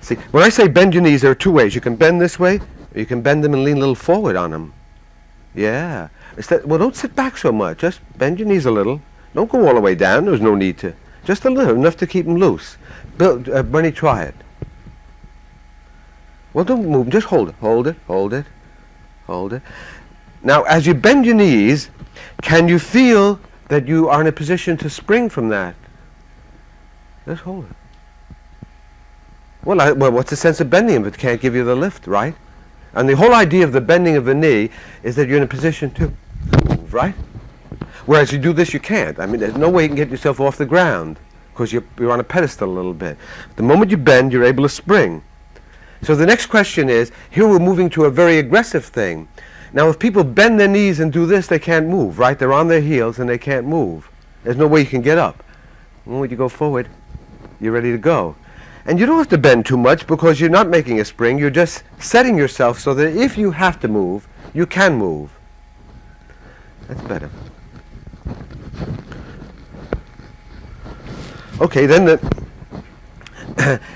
See, when I say bend your knees, there are two ways. You can bend this way, or you can bend them and lean a little forward on them. Yeah. Well, don't sit back so much. Just bend your knees a little. Don't go all the way down. There's no need to. Just a little, enough to keep them loose. Bernie, try it. Well, don't move. Just hold it. Hold it. Hold it. Hold it. Now, as you bend your knees, can you feel that you are in a position to spring from that? Just hold it. Well, what's the sense of bending if it can't give you the lift, right? And the whole idea of the bending of the knee is that you're in a position to move, right? Whereas you do this, you can't. I mean, there's no way you can get yourself off the ground because you're on a pedestal a little bit. The moment you bend, you're able to spring. So the next question is, here we're moving to a very aggressive thing. Now, if people bend their knees and do this, they can't move, right? They're on their heels and they can't move. There's no way you can get up. The moment you go forward, you're ready to go. And you don't have to bend too much because you're not making a spring. You're just setting yourself so that if you have to move, you can move. That's better. Okay, then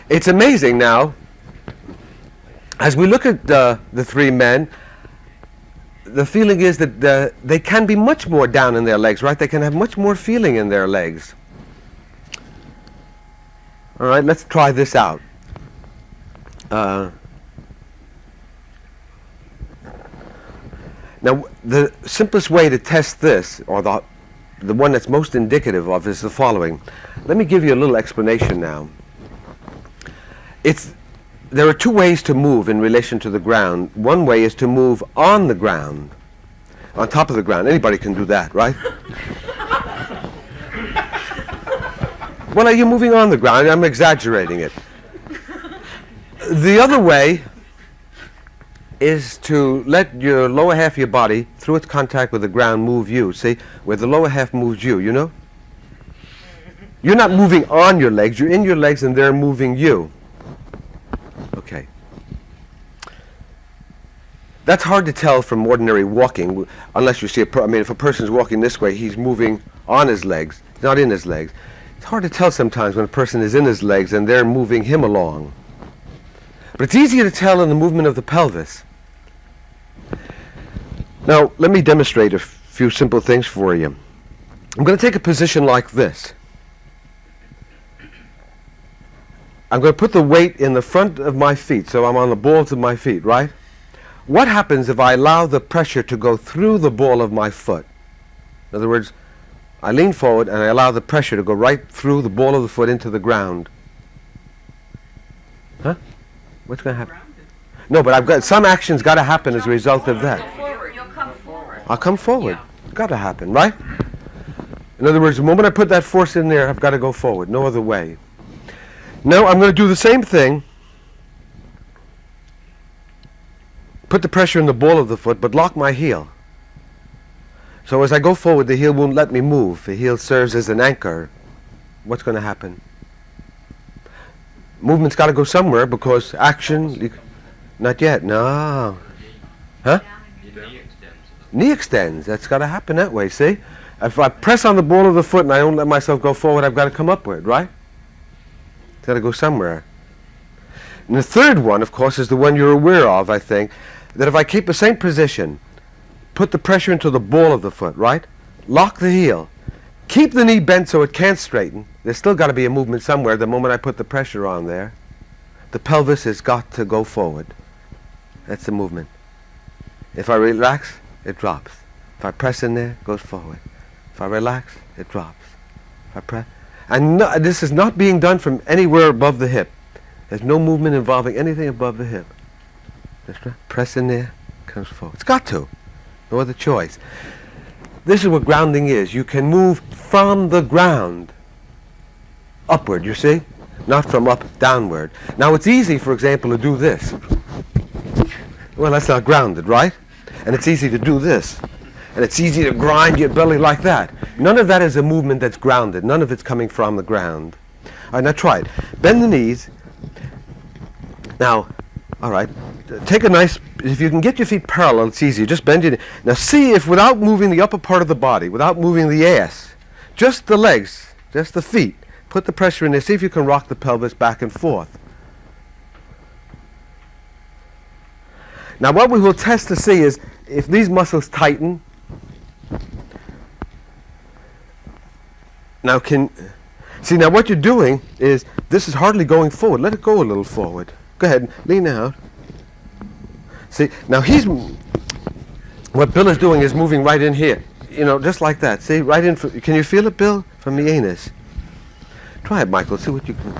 it's amazing now. As we look at the three men, the feeling is that they can be much more down in their legs, right? They can have much more feeling in their legs. All right, let's try this out. Now, the simplest way to test this, or the one that's most indicative of, is the following. Let me give you a little explanation now. There are two ways to move in relation to the ground. One way is to move on the ground, on top of the ground. Anybody can do that, right? Well, are you moving on the ground? I'm exaggerating it. The other way is to let your lower half of your body, through its contact with the ground, move you. See, where the lower half moves you, you know? You're not moving on your legs, you're in your legs and they're moving you. Okay. That's hard to tell from ordinary walking, unless you see I mean, if a person's walking this way, he's moving on his legs, not in his legs. It's hard to tell sometimes when a person is in his legs and they're moving him along. But it's easier to tell in the movement of the pelvis. Now, let me demonstrate a few simple things for you. I'm going to take a position like this. I'm going to put the weight in the front of my feet, so I'm on the balls of my feet, right? What happens if I allow the pressure to go through the ball of my foot? In other words, I lean forward and I allow the pressure to go right through the ball of the foot into the ground. Huh? What's going to happen? No, but I've got some action's got to happen as a result of that. You'll come forward. I'll come forward. It's got to happen, right? In other words, the moment I put that force in there, I've got to go forward. No other way. Now I'm going to do the same thing. Put the pressure in the ball of the foot, but lock my heel. So as I go forward, the heel won't let me move. The heel serves as an anchor. What's going to happen? Movement's got to go somewhere because action... Not yet, no. Huh? Knee extends. That's got to happen that way, see? If I press on the ball of the foot and I don't let myself go forward, I've got to come upward, right? It's got to go somewhere. And the third one, of course, is the one you're aware of, I think, that if I keep the same position, put the pressure into the ball of the foot, right? Lock the heel. Keep the knee bent so it can't straighten. There's still got to be a movement somewhere the moment I put the pressure on there. The pelvis has got to go forward. That's the movement. If I relax, it drops. If I press in there, it goes forward. If I relax, it drops. If I press... And no, this is not being done from anywhere above the hip. There's no movement involving anything above the hip. Just press in there, comes forward. It's got to. No other choice. This is what grounding is. You can move from the ground upward, you see? Not from up downward. Now it's easy, for example, to do this. Well, that's not grounded, right? And it's easy to do this. And it's easy to grind your belly like that. None of that is a movement that's grounded. None of it's coming from the ground. All right, now try it. Bend the knees. Now, all right, take a nice, if you can get your feet parallel, it's easy. Just bend your knee. Now see if without moving the upper part of the body, without moving the ass, just the legs, just the feet, put the pressure in there. See if you can rock the pelvis back and forth. Now what we will test to see is if these muscles tighten. Now now what you're doing is, this is hardly going forward. Let it go a little forward. Go ahead, lean out. See, now what Bill is doing is moving right in here. You know, just like that. See, right in, can you feel it, Bill? From the anus. Try it, Michael, see what you can.